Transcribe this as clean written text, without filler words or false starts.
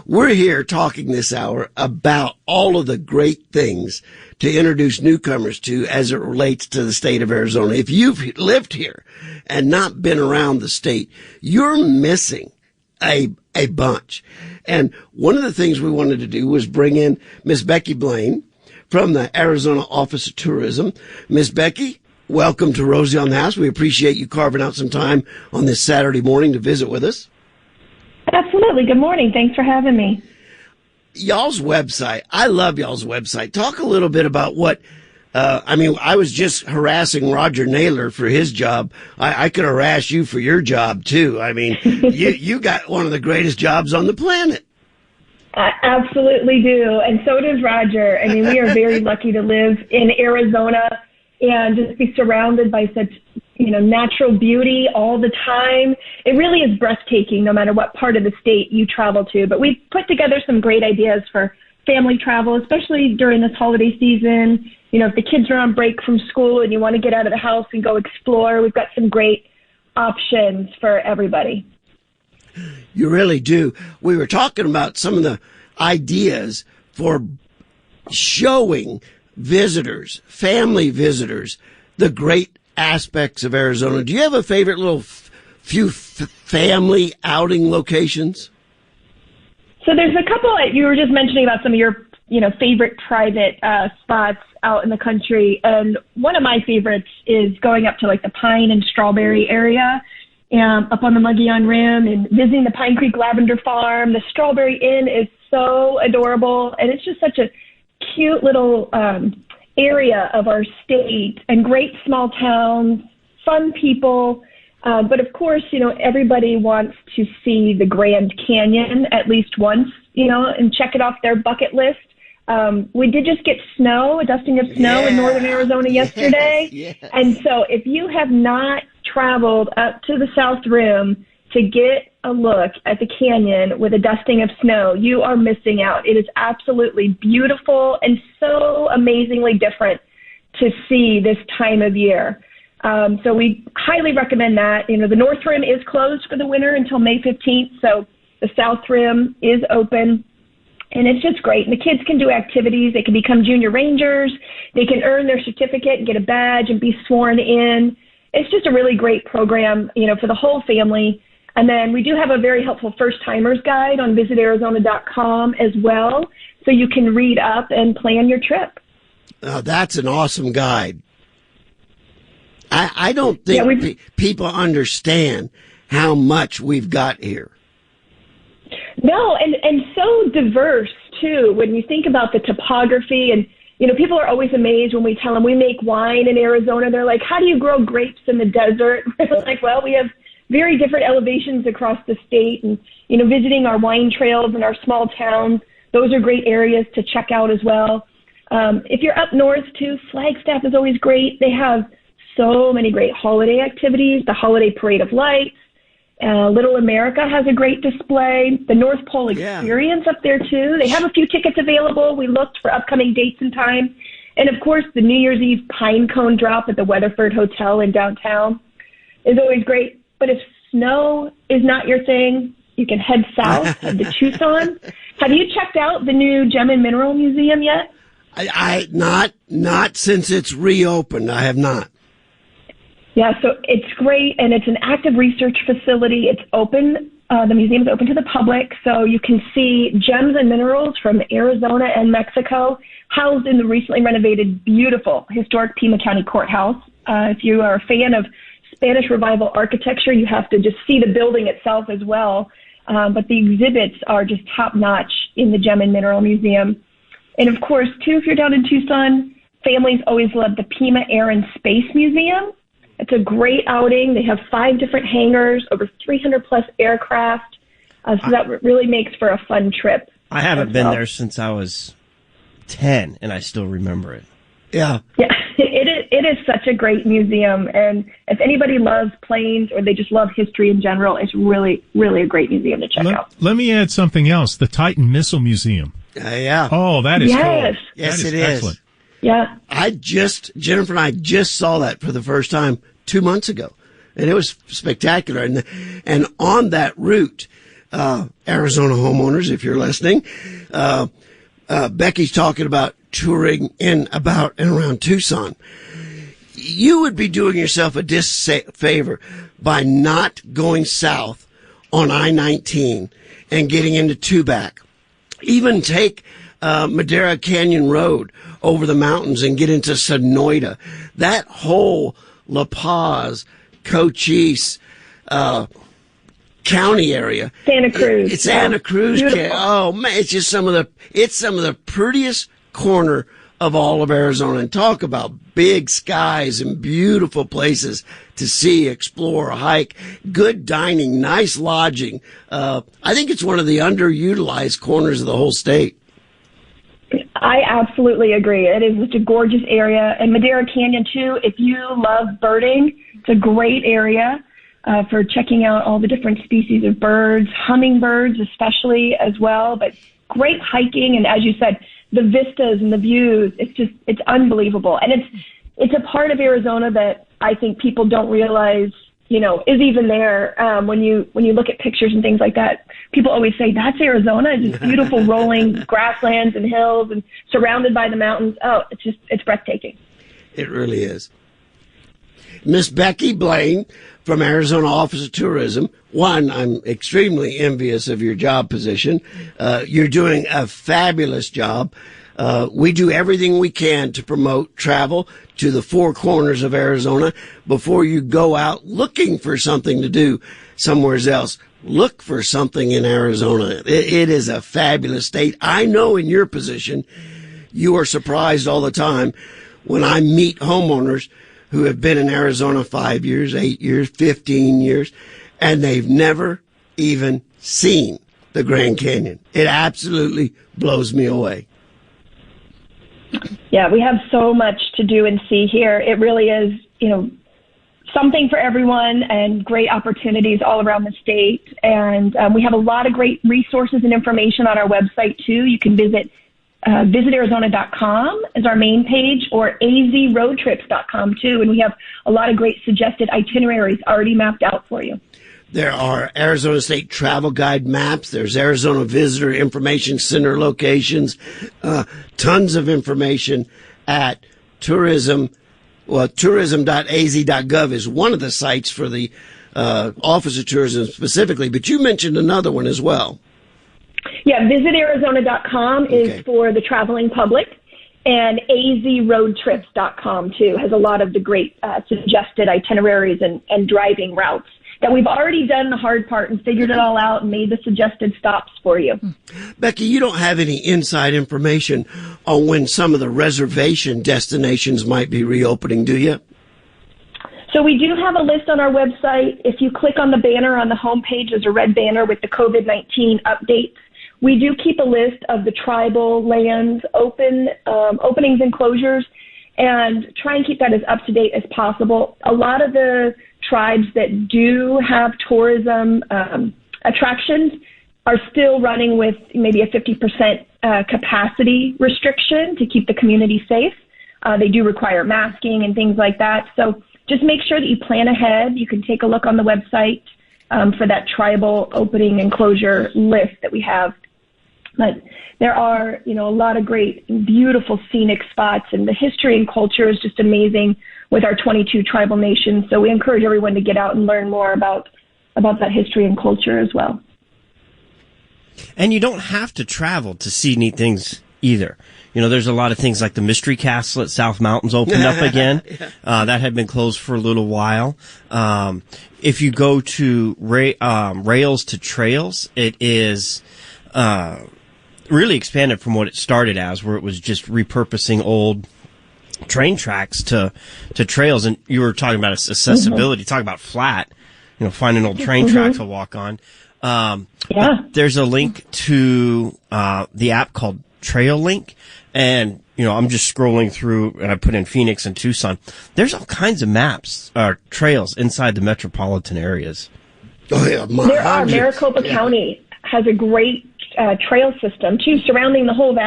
We're here talking this hour about all of the great things to introduce newcomers to as it relates to the state of Arizona. If you've lived here and not been around the state, you're missing a bunch. And one of the things we wanted to do was bring in Miss Becky Blaine from the Arizona Office of Tourism. Miss Becky, welcome to Rosie on the House. We appreciate you carving out some time on this Saturday morning to visit with us. Absolutely. Good morning. Thanks for having me. Y'all's website. I love y'all's website. Talk a little bit about what, I was just harassing Roger Naylor for his job. I could harass you for your job too. I mean, you got one of the greatest jobs on the planet. I absolutely do. And so does Roger. I mean, we are very lucky to live in Arizona and just be surrounded by such, natural beauty all the time. It really is breathtaking no matter what part of the state you travel to. But we've put together some great ideas for family travel, especially during this holiday season. If the kids are on break from school and you want to get out of the house and go explore, we've got some great options for everybody. You really do. We were talking about some of the ideas for showing visitors, family visitors, the great aspects of Arizona. Do you have a favorite little few family outing locations? So there's a couple that you were just mentioning about some of your, favorite private spots out in the country. And one of my favorites is going up to like the Pine and Strawberry area, up on the Mogollon Rim, and visiting the Pine Creek Lavender Farm. The Strawberry Inn is so adorable, and it's just such a cute little area of our state, and great small towns, fun people. But of course, everybody wants to see the Grand Canyon at least once, and check it off their bucket list. We did just get a dusting of snow in northern Arizona yesterday. Yes. And so if you have not traveled up to the South Rim to get a look at the canyon with a dusting of snow, you are missing out. It is absolutely beautiful and so amazingly different to see this time of year. So we highly recommend that. The North Rim is closed for the winter until May 15th, so the South Rim is open. And it's just great. And the kids can do activities. They can become junior rangers. They can earn their certificate and get a badge and be sworn in. It's just a really great program, for the whole family. And then we do have a very helpful first-timers guide on visitarizona.com as well, so you can read up and plan your trip. That's an awesome guide. I don't think people understand how much we've got here. No, and so diverse, too, when you think about the topography. And, people are always amazed when we tell them we make wine in Arizona. They're like, how do you grow grapes in the desert? We're like, well, we have very different elevations across the state, and, visiting our wine trails and our small towns, those are great areas to check out as well. If you're up north, too, Flagstaff is always great. They have so many great holiday activities, the Holiday Parade of Lights. Little America has a great display. The North Pole Experience up there, too. They have a few tickets available. We looked for upcoming dates and time. And, of course, the New Year's Eve pine cone drop at the Weatherford Hotel in downtown is always great. But if snow is not your thing, you can head south, head to Tucson. Have you checked out the new Gem and Mineral Museum yet? I not since it's reopened. I have not. Yeah, so it's great, and it's an active research facility. It's open. The museum is open to the public, so you can see gems and minerals from Arizona and Mexico housed in the recently renovated, beautiful, historic Pima County Courthouse. If you are a fan of Spanish Revival architecture, you have to just see the building itself as well. But the exhibits are just top-notch in the Gem and Mineral Museum. And, of course, too, if you're down in Tucson, families always love the Pima Air and Space Museum. It's a great outing. They have 5 different hangars, over 300-plus aircraft. So that really makes for a fun trip. I haven't been there since I was 10, and I still remember it. Yeah. Yeah, it is such a great museum. And if anybody loves planes or they just love history in general, it's really, really a great museum to check out. Let me add something else. The Titan Missile Museum. Yeah. Oh, that is cool. Yes, it excellent. is. Yeah. Jennifer and I just saw that for the first time 2 months ago, and it was spectacular. And on that route, Arizona homeowners, if you're listening. Becky's talking about touring in about and around Tucson. You would be doing yourself a disfavor by not going south on I-19 and getting into Tubac. Even take Madera Canyon Road over the mountains and get into Sonoita. That whole La Paz, Cochise, county area. Santa Cruz. It's Santa Cruz. Oh man, it's just some of the prettiest corner of all of Arizona. And talk about big skies and beautiful places to see, explore, hike, good dining, nice lodging. I think it's one of the underutilized corners of the whole state. I absolutely agree. It is such a gorgeous area. And Madera Canyon, too, if you love birding, it's a great area for checking out all the different species of birds, hummingbirds especially as well, but great hiking. And as you said, the vistas and the views, it's unbelievable. And it's a part of Arizona that I think people don't realize, is even there. When you look at pictures and things like that, people always say, that's Arizona. It's just beautiful rolling grasslands and hills and surrounded by the mountains. Oh, it's breathtaking. It really is. Miss Becky Blaine from Arizona Office of Tourism. One, I'm extremely envious of your job position. You're doing a fabulous job. We do everything we can to promote travel to the four corners of Arizona. Before you go out looking for something to do somewhere else, look for something in Arizona. It is a fabulous state. I know in your position, you are surprised all the time when I meet homeowners who have been in Arizona 5 years, 8 years, 15 years, and they've never even seen the Grand Canyon. It absolutely blows me away. Yeah, we have so much to do and see here. It really is, something for everyone and great opportunities all around the state. And we have a lot of great resources and information on our website, too. You can visit visitarizona.com is our main page, or azroadtrips.com, too. And we have a lot of great suggested itineraries already mapped out for you. There are Arizona State Travel Guide maps. There's Arizona Visitor Information Center locations. Tons of information at tourism.az.gov is one of the sites for the Office of Tourism specifically, but you mentioned another one as well. Yeah, visitarizona.com is for the traveling public, and azroadtrips.com, too, has a lot of the great suggested itineraries and driving routes that we've already done the hard part and figured it all out and made the suggested stops for you. Becky, you don't have any inside information on when some of the reservation destinations might be reopening, do you? So we do have a list on our website. If you click on the banner on the homepage, there's a red banner with the COVID-19 updates. We do keep a list of the tribal lands openings and closures, and try and keep that as up to date as possible. A lot of the tribes that do have tourism attractions are still running with maybe a 50% capacity restriction to keep the community safe. They do require masking and things like that. So just make sure that you plan ahead. You can take a look on the website for that tribal opening and closure list that we have. But there are, a lot of great, beautiful scenic spots, and the history and culture is just amazing with our 22 tribal nations. So we encourage everyone to get out and learn more about that history and culture as well. And you don't have to travel to see neat things either. There's a lot of things like the Mystery Castle at South Mountain's opened up again. That had been closed for a little while. If you go to Rails to Trails, it is really expanded from what it started as, where it was just repurposing old train tracks to trails. And you were talking about accessibility, talking about flat, finding old train tracks to walk on. There's a link to the app called Trail Link, and I'm just scrolling through, and I put in Phoenix and Tucson. There's all kinds of maps or trails inside the metropolitan areas. Oh yeah, there are. Maricopa County has a great trail system too, surrounding the whole valley.